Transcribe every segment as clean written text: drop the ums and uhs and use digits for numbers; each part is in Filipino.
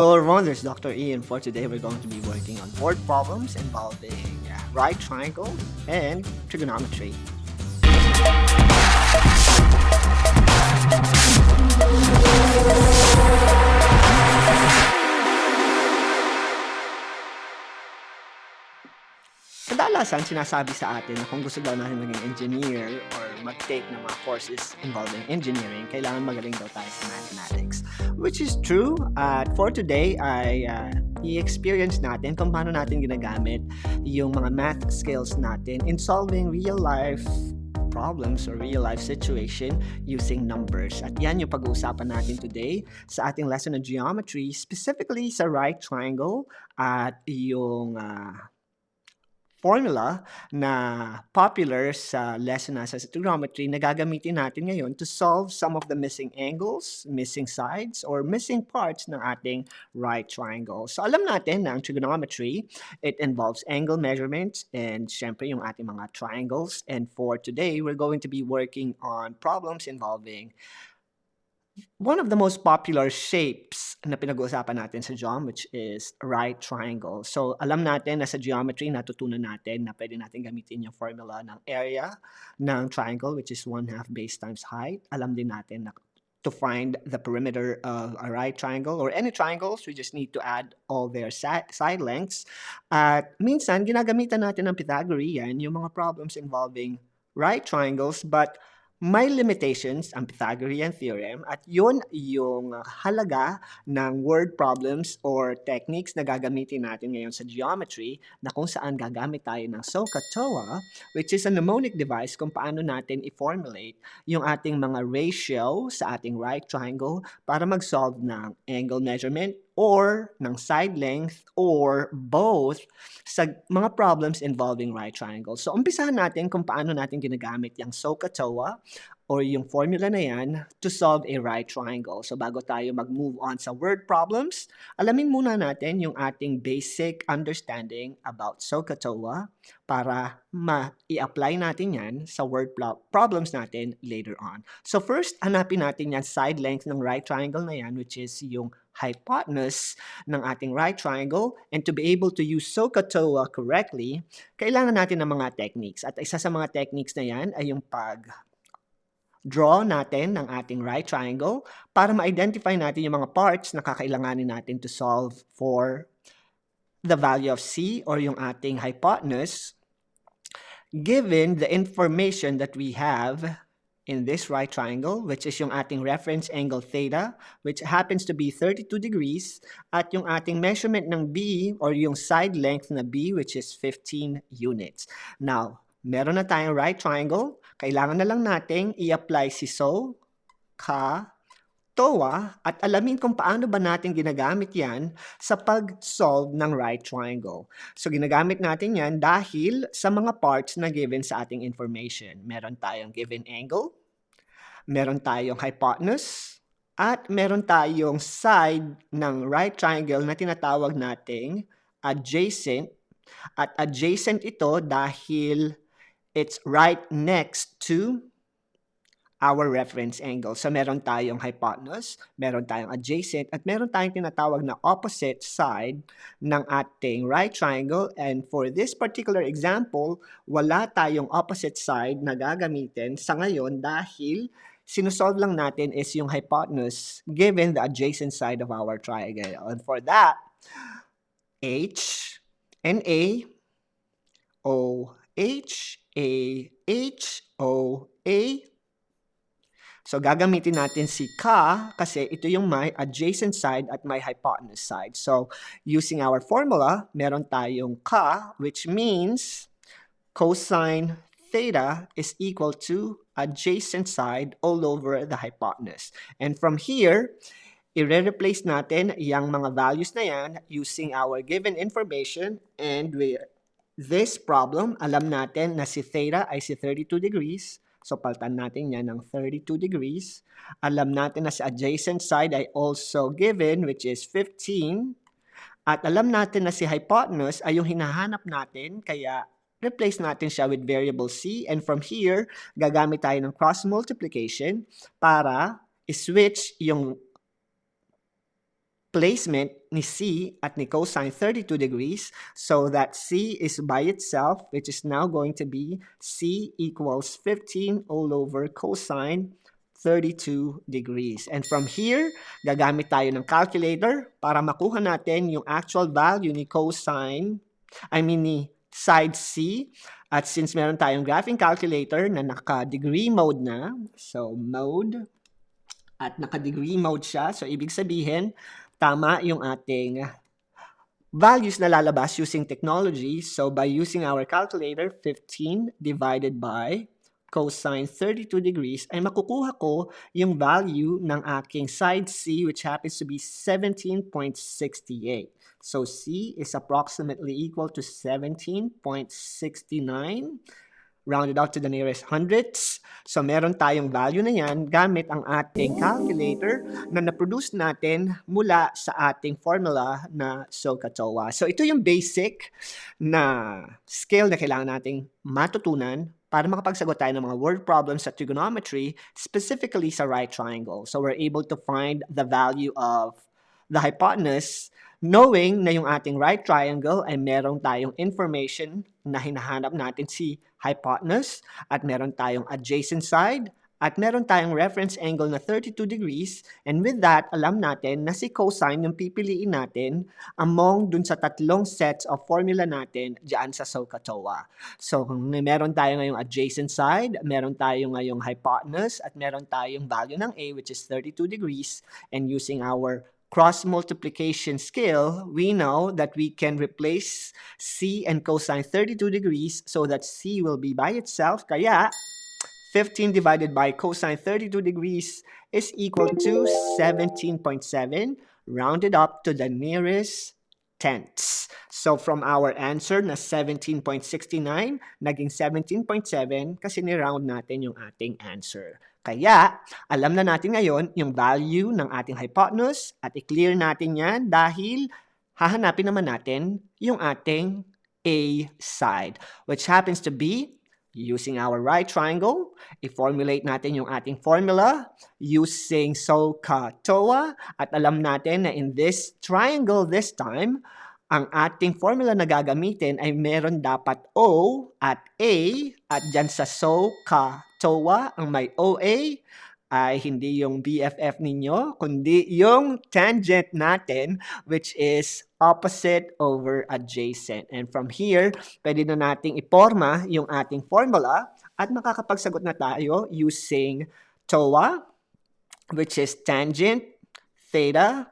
Hello everyone, this is Dr. Ian. For today, we're going to be working on word problems involving right triangle and trigonometry. Kadalasan, sinasabi sa atin na kung gusto daw natin maging engineer or mag-take ng mga courses involving engineering, kailangan magaling daw tayo sa mathematics. Which is true. For today, i-experience natin kung paano natin ginagamit yung mga math skills natin in solving real-life problems or real-life situation using numbers. At yan yung pag-uusapan natin today sa ating lesson of geometry, specifically sa right triangle at yung formula na popular sa lesson na sa trigonometry na gagamitin natin ngayon to solve some of the missing angles, missing sides, or missing parts ng ating right triangle. So alam natin na ang trigonometry, it involves angle measurements and syempre yung ating mga triangles. And for today, we're going to be working on problems involving one of the most popular shapes na pinag-uusapan natin sa geom, which is right triangle. So, alam natin na sa geometry, natutunan natin na pwede natin gamitin yung formula ng area ng triangle, which is 1/2 base times height. Alam din natin na to find the perimeter of a right triangle or any triangles, we just need to add all their side lengths. At minsan, ginagamitan natin ng Pythagorean yung mga problems involving right triangles, but may limitations ang Pythagorean theorem at yun yung halaga ng word problems or techniques na gagamitin natin ngayon sa geometry na kung saan gagamit tayo ng SOHCAHTOA, which is a mnemonic device kung paano natin i-formulate yung ating mga ratio sa ating right triangle para mag-solve ng angle measurement or ng side length or both sa mga problems involving right triangle. So, umpisahan natin kung paano natin ginagamit yung SOHCAHTOA or yung formula na yan to solve a right triangle. So, bago tayo mag-move on sa word problems, alamin muna natin yung ating basic understanding about SOHCAHTOA para i-apply natin yan sa word problems natin later on. So, first, hanapin natin yan side length ng right triangle na yan, which is yung hypotenuse ng ating right triangle. And to be able to use SOHCAHTOA correctly, kailangan natin ng mga techniques. At isa sa mga techniques na yan ay yung draw natin ng ating right triangle para ma-identify natin yung mga parts na kakailanganin natin to solve for the value of C or yung ating hypotenuse given the information that we have in this right triangle, which is yung ating reference angle theta, which happens to be 32 degrees, at yung ating measurement ng B or yung side length na B, which is 15 units. Now, meron na tayong right triangle. Kailangan na lang nating i-apply si SOHCAHTOA at alamin kung paano ba natin ginagamit yan sa pag-solve ng right triangle. So, ginagamit natin yan dahil sa mga parts na given sa ating information. Meron tayong given angle, meron tayong hypotenuse, at meron tayong side ng right triangle na tinatawag nating adjacent. At adjacent ito dahil it's right next to our reference angle. So, meron tayong hypotenuse, meron tayong adjacent, at meron tayong tinatawag na opposite side ng ating right triangle. And for this particular example, wala tayong opposite side na gagamitin sa ngayon dahil sinusolve lang natin is yung hypotenuse given the adjacent side of our triangle. And for that, H and A, O, H, A, H, O, A. So, gagamitin natin si Ka kasi ito yung may adjacent side at may hypotenuse side. So, using our formula, meron tayong Ka, which means cosine theta is equal to adjacent side all over the hypotenuse. And from here, i-replace natin yung mga values na yan using our given information, and this problem, alam natin na si theta ay si 32 degrees. So, paltan natin yan ng 32 degrees. Alam natin na si adjacent side ay also given, which is 15. At alam natin na si hypotenuse ay yung hinahanap natin, kaya replace natin siya with variable C. And from here, gagamit tayo ng cross multiplication para i-switch yung placement ni C at ni cosine 32 degrees so that C is by itself, which is now going to be C equals 15 all over cosine 32 degrees. And from here, gagamit tayo ng calculator para makuha natin yung actual value ni ni side C. At since meron tayong graphing calculator na naka-degree mode na, so mode, at naka-degree mode siya, so ibig sabihin, tama yung ating values na lalabas using technology. So by using our calculator, 15 divided by cosine 32 degrees, ay makukuha ko yung value ng aking side C, which happens to be 17.68. So C is approximately equal to 17.69, rounded out to the nearest hundredths. So meron tayong value na yan gamit ang ating calculator na na-produce natin mula sa ating formula na SOHCAHTOA. So ito yung basic na skill na kailangan nating matutunan para makapagsagot tayo ng mga word problems sa trigonometry, specifically sa right triangle. So we're able to find the value of the hypotenuse knowing na yung ating right triangle ay meron tayong information na hinahanap natin si hypotenuse at meron tayong adjacent side at meron tayong reference angle na 32 degrees, and with that, alam natin na si cosine yung pipiliin natin among dun sa tatlong sets of formula natin dyan sa SOHCAHTOA. So kung meron tayo ngayong adjacent side, meron tayo ngayong hypotenuse at meron tayong value ng A which is 32 degrees, and using our cross multiplication skill, we know that we can replace C and cosine 32 degrees so that C will be by itself. Kaya 15 divided by cosine 32 degrees is equal to 17.7, rounded up to the nearest tenths. So from our answer na 17.69, naging 17.7 kasi ni-round natin yung ating answer. Kaya, alam na natin ngayon yung value ng ating hypotenuse at i-clear natin yan dahil hahanapin naman natin yung ating A side, which happens to be using our right triangle. I-formulate natin yung ating formula using SOHCAHTOA at alam natin na in this triangle this time, ang ating formula na gagamitin ay meron dapat O at A at dyan sa SOHCAHTOA, ang may OA ay hindi yung BFF ninyo, kundi yung tangent natin which is opposite over adjacent. And from here, pwede na nating iporma yung ating formula at makakapagsagot na tayo using TOA, which is tangent theta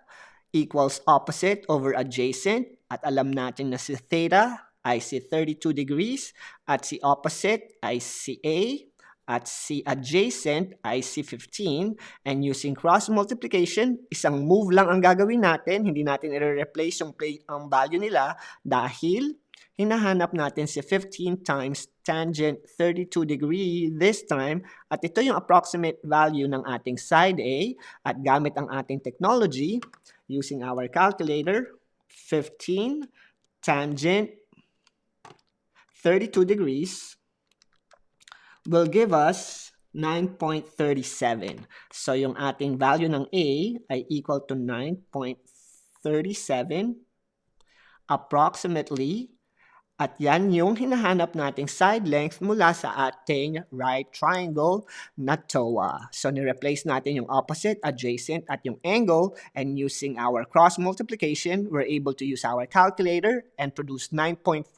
equals opposite over adjacent. At alam natin na si theta ay si 32 degrees at si opposite ay si A at si adjacent ay si 15. And using cross multiplication, isang move lang ang gagawin natin. Hindi natin i-replace ang value nila dahil hinahanap natin si 15 times tangent 32 degree this time. At ito yung approximate value ng ating side A. At gamit ang ating technology, using our calculator, 15 tangent 32 degrees will give us 9.37. So yung ating value ng A ay equal to 9.37 approximately. At yan yung hinahanap nating side length mula sa ating right triangle na TOA. So, ni-replace natin yung opposite, adjacent, at yung angle. And using our cross multiplication, we're able to use our calculator and produce 9.4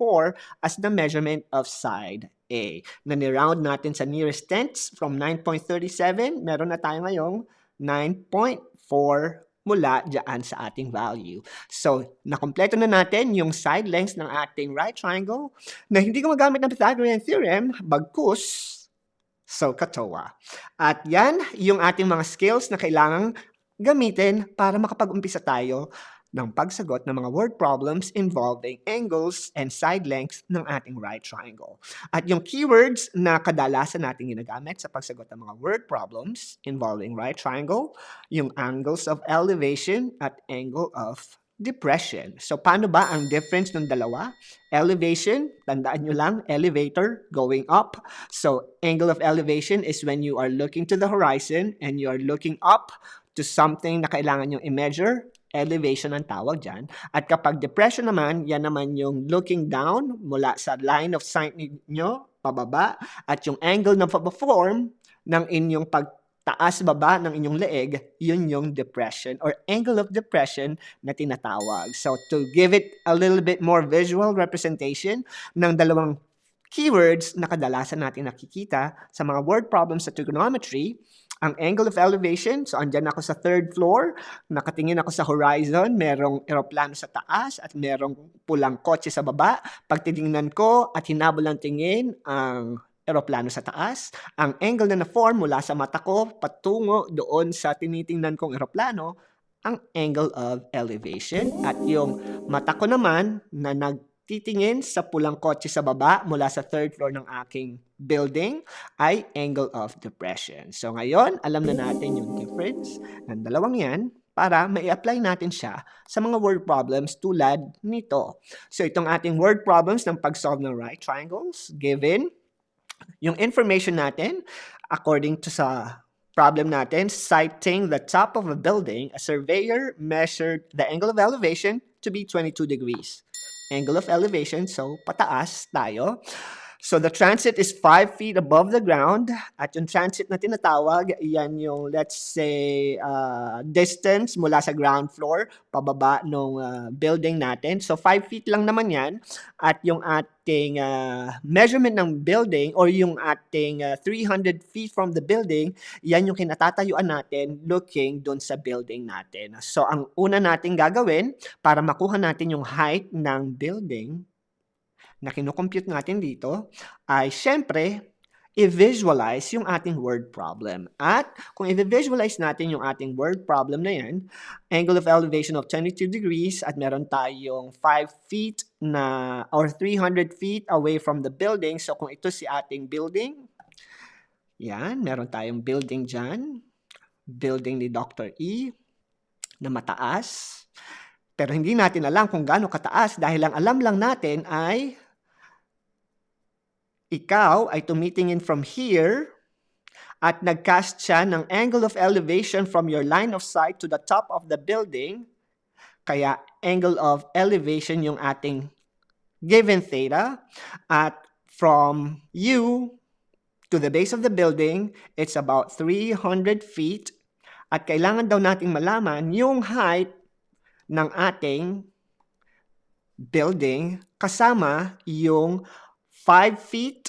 as the measurement of side A. Na ni-round natin sa nearest tenths from 9.37, meron na tayo ngayong 9.4 mula dyan sa ating value. So, nakompleto na natin yung side lengths ng ating right triangle na hindi gumagamit ng Pythagorean theorem, bagkus SOHCAHTOA. At yan yung ating mga skills na kailangang gamitin para makapag-umpisa tayo ng pagsagot ng mga word problems involving angles and side lengths ng ating right triangle. At yung keywords na kadalasan natin ginagamit sa pagsagot ng mga word problems involving right triangle, yung angles of elevation at angle of depression. So, paano ba ang difference ng dalawa? Elevation, tandaan nyo lang, elevator, going up. So, angle of elevation is when you are looking to the horizon and you are looking up to something na kailangan nyo i-measure. elevation ang tawag dyan. At kapag depression naman, yan naman yung looking down mula sa line of sight ninyo, pababa, at yung angle ng pag-form ng inyong pagtaas-baba ng inyong leeg, yun yung depression or angle of depression na tinatawag. So to give it a little bit more visual representation ng dalawang keywords na kadalasan natin nakikita sa mga word problems sa trigonometry, ang angle of elevation, so andyan ako sa third floor, nakatingin ako sa horizon, merong eroplano sa taas at merong pulang kotse sa baba. Pag tinignan ko at hinabol ang tingin ang eroplano sa taas, ang angle na na-form mula sa mata ko patungo doon sa tinitingnan kong eroplano, ang angle of elevation. At yung mata ko naman na nagtitingin sa pulang kotse sa baba mula sa third floor ng aking building ay angle of depression. So ngayon, alam na natin yung difference ng dalawang yan para mai-apply natin siya sa mga word problems tulad nito. So itong ating word problems ng pag-solve ng right triangles, given yung information natin according to sa problem natin, citing the top of a building, a surveyor measured the angle of elevation to be 22 degrees. Angle of elevation, so pataas tayo. So the transit is 5 feet above the ground. At yung transit na tinatawag, yan yung, let's say, distance mula sa ground floor, pababa ng building natin. So 5 feet lang naman yan. At yung ating measurement ng building or yung ating 300 feet from the building, yan yung kinatatayuan natin looking dun sa building natin. So ang una nating gagawin para makuha natin yung height ng building na kinukompute natin dito ay syempre i-visualize yung ating word problem. At kung i-visualize natin yung ating word problem na yan, angle of elevation of 22 degrees at meron tayong 5 feet na or 300 feet away from the building. So kung ito si ating building, yan, meron tayong building dyan, building ni Dr. E na mataas. Pero hindi natin alam kung gaano kataas dahil ang alam lang natin ay ikaw ay tumitingin from here at nag-cast siya ng angle of elevation from your line of sight to the top of the building. Kaya angle of elevation yung ating given theta. At from you to the base of the building, it's about 300 feet. At kailangan daw nating malaman yung height ng ating building kasama yung 5 feet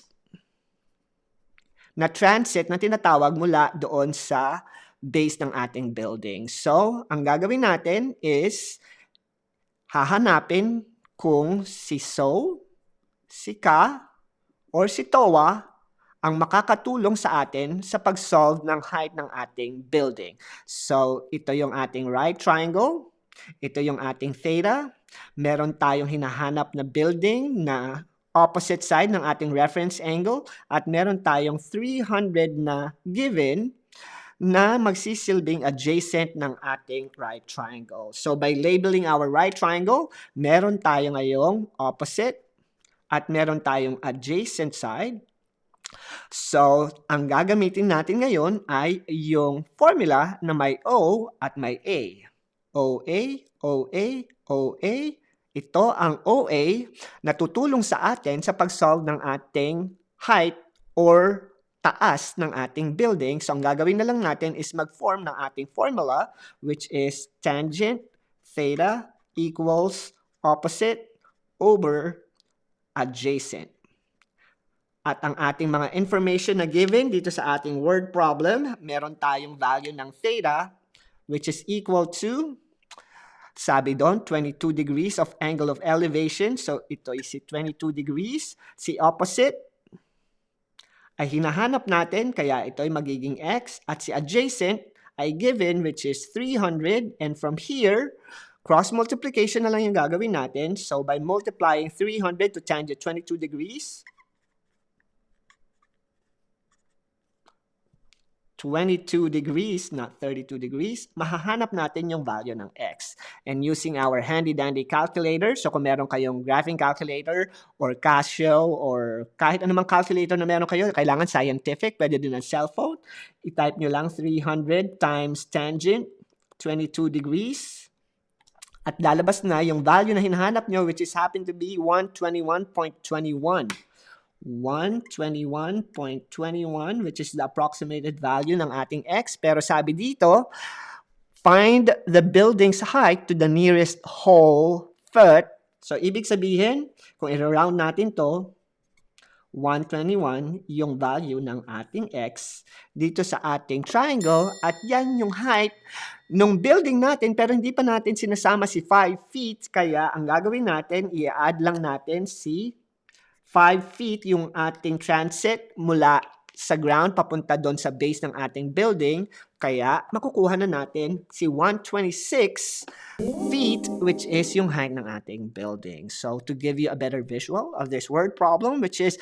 na transit na tinatawag mula doon sa base ng ating building. So, ang gagawin natin is hahanapin kung si So, si Ka, or si Towa ang makakatulong sa atin sa pag-solve ng height ng ating building. So, ito yung ating right triangle. Ito yung ating theta. Meron tayong hinahanap na building na opposite side ng ating reference angle at meron tayong 300 na given na magsisilbing adjacent ng ating right triangle. So by labeling our right triangle, meron tayo ngayong opposite at meron tayong adjacent side. So ang gagamitin natin ngayon ay yung formula na may O at may A. OA, OA, OA. Ito ang OA na tutulong sa atin sa pag-solve ng ating height or taas ng ating building. So ang gagawin na lang natin is mag-form ng ating formula which is tangent theta equals opposite over adjacent. At ang ating mga information na given dito sa ating word problem, meron tayong value ng theta which is equal to, sabi doon, 22 degrees of angle of elevation. So, ito is si 22 degrees. Si opposite ay hinahanap natin, kaya ito ay magiging x. At si adjacent ay given, which is 300. And from here, cross multiplication na lang yung gagawin natin. So, by multiplying 300 to tangent 22 degrees, 22 degrees, not 32 degrees, mahahanap natin yung value ng x. And using our handy-dandy calculator, so kung meron kayong graphing calculator or Casio or kahit anumang calculator na meron kayo, kailangan scientific, pwede din ang cellphone, i-type nyo lang 300 times tangent 22 degrees At lalabas na yung value na hinahanap nyo, which is happen to be 121.21. 121.21, which is the approximated value ng ating x. Pero sabi dito, find the building's height to the nearest whole foot. So, ibig sabihin, kung i-round natin to, 121 yung value ng ating x dito sa ating triangle, at yan yung height nung building natin, pero hindi pa natin sinasama si 5 feet, kaya ang gagawin natin, i-add lang natin si 5 feet yung ating transit mula sa ground papunta doon sa base ng ating building. Kaya makukuha na natin si 126 feet, which is yung height ng ating building. So to give you a better visual of this word problem, which is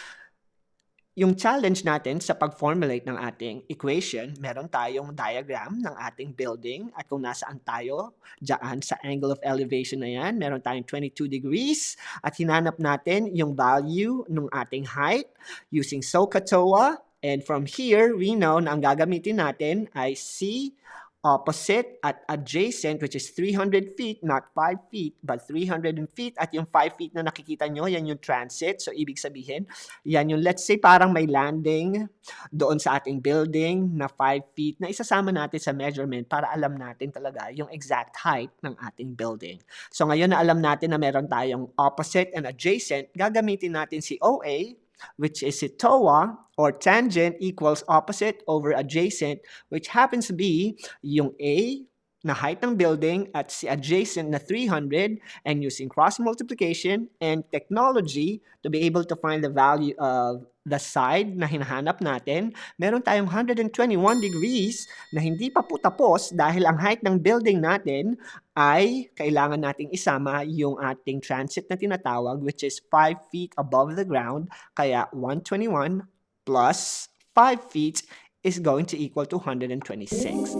yung challenge natin sa pag-formulate ng ating equation, meron tayong diagram ng ating building at kung nasaan tayo, dyan sa angle of elevation na yan, meron tayong 22 degrees at hinanap natin yung value ng ating height using SOHCAHTOA, and from here, we know na ang gagamitin natin ay C opposite at adjacent, which is 300 feet, not 5 feet, but 300 feet. At yung 5 feet na nakikita nyo, yan yung transit. So, ibig sabihin, yan yung, let's say, parang may landing doon sa ating building na 5 feet na isasama natin sa measurement para alam natin talaga yung exact height ng ating building. So, ngayon na alam natin na meron tayong opposite and adjacent, gagamitin natin si OA, which is si TOA, or tangent equals opposite over adjacent, which happens to be yung A na height ng building at si adjacent na 300, and using cross multiplication and technology to be able to find the value of the side na hinahanap natin, meron tayong 121 degrees na hindi pa po tapos dahil ang height ng building natin ay kailangan nating isama yung ating transit na tinatawag, which is 5 feet above the ground. Kaya 121 plus 5 feet is going to equal to 126.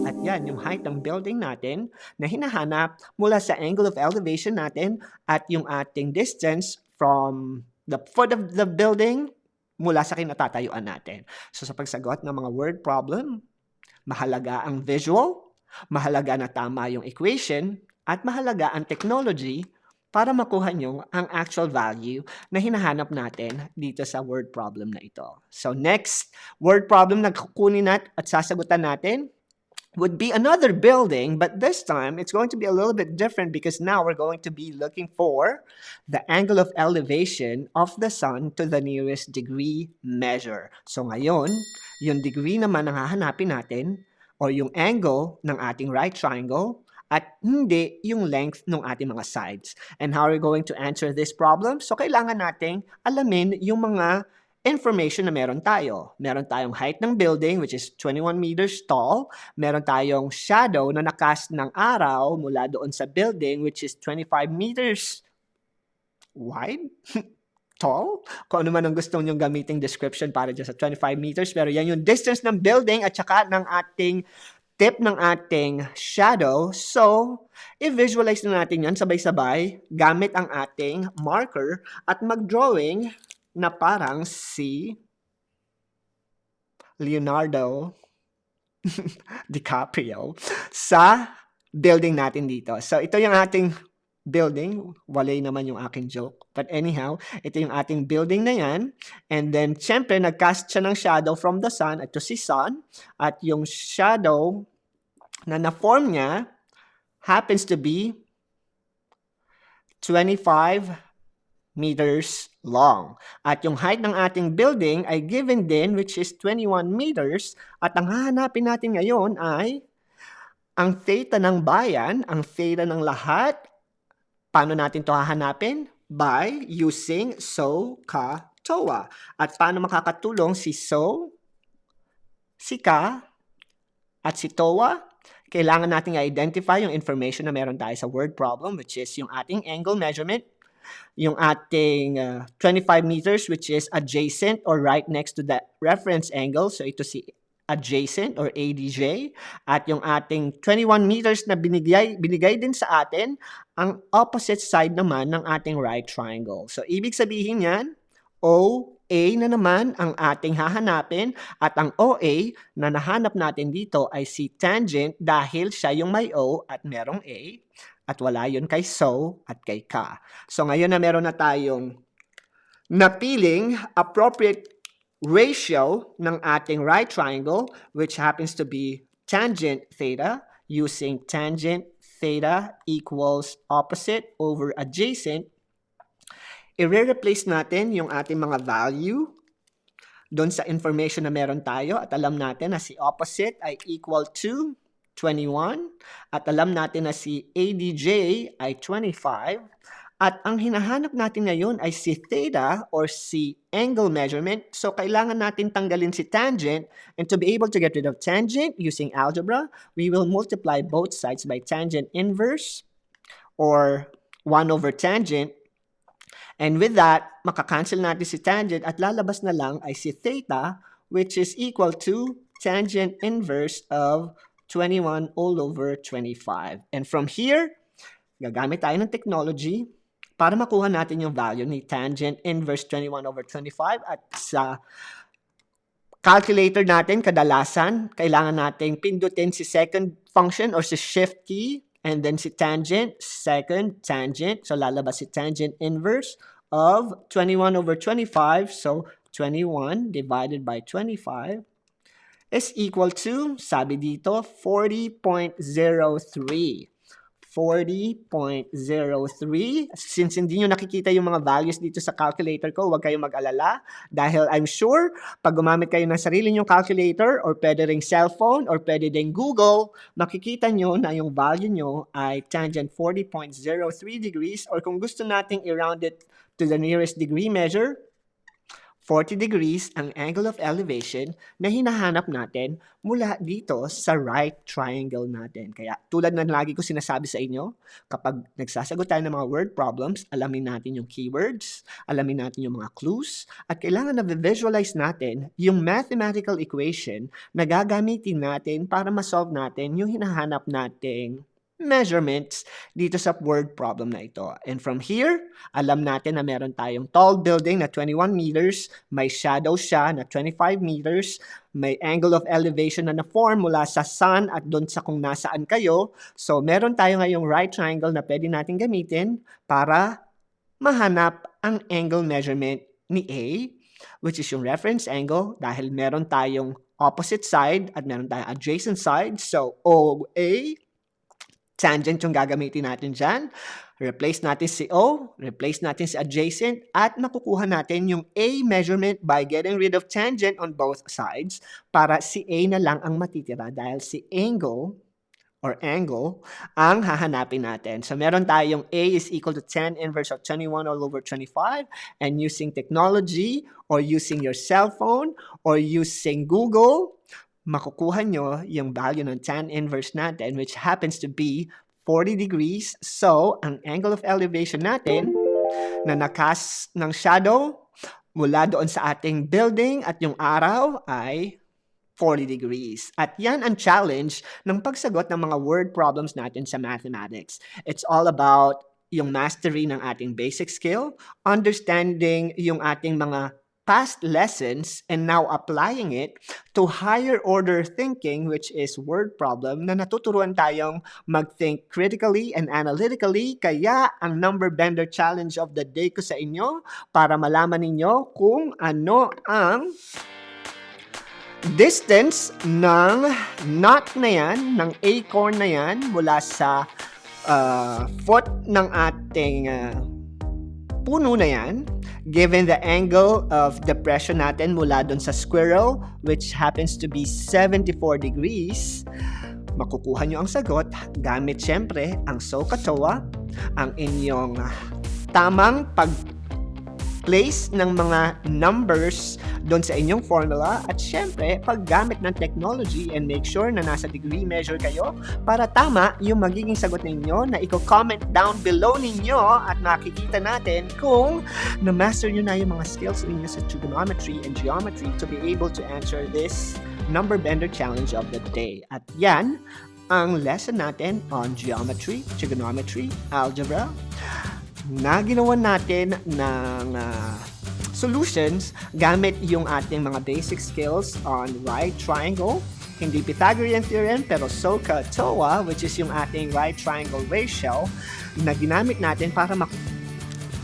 At yan, yung height ng building natin na hinahanap mula sa angle of elevation natin at yung ating distance from the foot of the building mula sa kinatatayuan natin. So sa pagsagot ng mga word problem, mahalaga ang visual, mahalaga na tama yung equation, at mahalaga ang technology para makuha nyo ang actual value na hinahanap natin dito sa word problem na ito. So next word problem na kukunin at sasagutan natin would be another building, but this time it's going to be a little bit different because now we're going to be looking for the angle of elevation of the sun to the nearest degree measure. So ngayon, yung degree naman ang hahanapin natin or yung angle ng ating right triangle at hindi yung length ng ating mga sides. And how are we going to answer this problem? So kailangan nating alamin yung mga information na meron tayo. Meron tayong height ng building, which is 21 meters tall. Meron tayong shadow na nakast ng araw mula doon sa building, which is 25 meters wide. Tall? Kung ano man ang gusto nyong gamiting description para dyan sa 25 meters. Pero yan yung distance ng building at saka ng ating tip ng ating shadow. So, i-visualize na natin yan sabay-sabay gamit ang ating marker at mag-drawing na parang si Leonardo DiCaprio sa building natin dito. So, ito yung ating building. Walay naman yung aking joke. But anyhow, ito yung ating building na yan. And then, syempre, nag-cast siya ng shadow from the sun. Ito si sun. At yung shadow na na-form niya happens to be 25 meters long. At yung height ng ating building ay given din, which is 21 meters. At ang hahanapin natin ngayon ay ang theta ng bayan, ang theta ng lahat. Paano natin ito hahanapin? By using SOHCAHTOA. At paano makakatulong si SO, si Ka, at si TOA? Kailangan natin i-identify yung information na meron tayo sa word problem, which is yung ating angle measurement, yung ating 25 meters, which is adjacent or right next to the reference angle. So ito si adjacent or ADJ. At yung ating 21 meters na binigay din sa atin, ang opposite side naman ng ating right triangle. So ibig sabihin yan, OA na naman ang ating hahanapin at ang OA na nahanap natin dito ay si tangent dahil siya yung may O at merong A. At wala yun kay so at kay ka. So ngayon na meron na tayong napiling appropriate ratio ng ating right triangle, which happens to be tangent theta, using tangent theta equals opposite over adjacent, i-replace natin yung ating mga value doon sa information na meron tayo at alam natin na si opposite ay equal to 21 at alam natin na si ADJ ay 25 at ang hinahanap natin ngayon ay si theta or si angle measurement. So kailangan natin tanggalin si tangent, and to be able to get rid of tangent using algebra, we will multiply both sides by tangent inverse or 1 over tangent. And with that, makakancel natin si tangent at lalabas na lang ay si theta, which is equal to tangent inverse of 21 all over 25. And from here, gagamit tayo ng technology para makuha natin yung value ni tangent inverse 21 over 25. At sa calculator natin, kadalasan, kailangan natin pindutin si second function or si shift key. And then si tangent, second tangent. So lalabas si tangent inverse of 21 over 25. So 21 divided by 25 is equal to, sabi dito, 40.03. 40.03. Since hindi nyo nakikita yung mga values dito sa calculator ko, huwag kayong mag-alala dahil I'm sure pag gumamit kayo ng sarili nyong calculator or pwede ring cellphone or pwede ding Google, makikita nyo na yung value nyo ay tangent 40.03 degrees or kung gusto nating i-round it to the nearest degree measure, 40 degrees ang angle of elevation na hinahanap natin mula dito sa right triangle natin. Kaya tulad na lagi ko sinasabi sa inyo, kapag nagsasagot tayo ng mga word problems, alamin natin yung keywords, alamin natin yung mga clues, at kailangan na visualize natin yung mathematical equation na gagamitin natin para ma-solve natin yung hinahanap nating measurements dito sa word problem na ito. And from here, alam natin na meron tayong tall building na 21 meters, may shadow siya na 25 meters, may angle of elevation na na-form mula sa sun at doon sa kung nasaan kayo. So, meron tayo ngayong right triangle na pwede natin gamitin para mahanap ang angle measurement ni A, which is yung reference angle dahil meron tayong opposite side at meron tayong adjacent side. So, OA, tangent yung gagamitin natin dyan. Replace natin si O, replace natin si adjacent, at makukuha natin yung A measurement by getting rid of tangent on both sides para si A na lang ang matitira dahil si angle ang hahanapin natin. So meron tayong A is equal to 10 inverse of 21 all over 25, and using technology or using your cell phone or using Google, makukuha nyo yung value ng tan inverse natin, which happens to be 40 degrees. So, ang angle of elevation natin na nakas ng shadow mula doon sa ating building at yung araw ay 40 degrees. At yan ang challenge ng pagsagot ng mga word problems natin sa mathematics. It's all about yung mastery ng ating basic skill, understanding yung ating mga past lessons and now applying it to higher order thinking, which is word problem, na natuturuan tayong mag-think critically and analytically. Kaya ang Numberbender challenge of the day ko sa inyo para malaman ninyo kung ano ang distance ng knot na yan, ng acorn na yan mula sa foot ng ating puno na yan, given the angle of depression natin mula dun sa squirrel, which happens to be 74 degrees, makukuha nyo ang sagot gamit syempre ang SOHCAHTOA, ang inyong tamang pag-place ng mga numbers doon sa inyong formula, at syempre paggamit ng technology, and make sure na nasa degree measure kayo para tama yung magiging sagot ninyo na i-comment down below ninyo at makikita natin kung na-master nyo na yung mga skills ninyo sa trigonometry and geometry to be able to answer this Numberbender challenge of the day. At yan ang lesson natin on geometry, trigonometry, algebra na ginawa natin ng solutions gamit yung ating mga basic skills on right triangle, Hindi Pythagorean theorem, pero SOHCAHTOA, which is yung ating right triangle ratio na ginamit natin para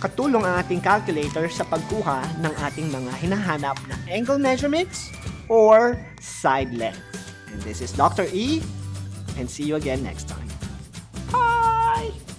katulong ang ating calculator sa pagkuha ng ating mga hinahanap na angle measurements or side length. And this is Dr. E, and see you again next time. Bye!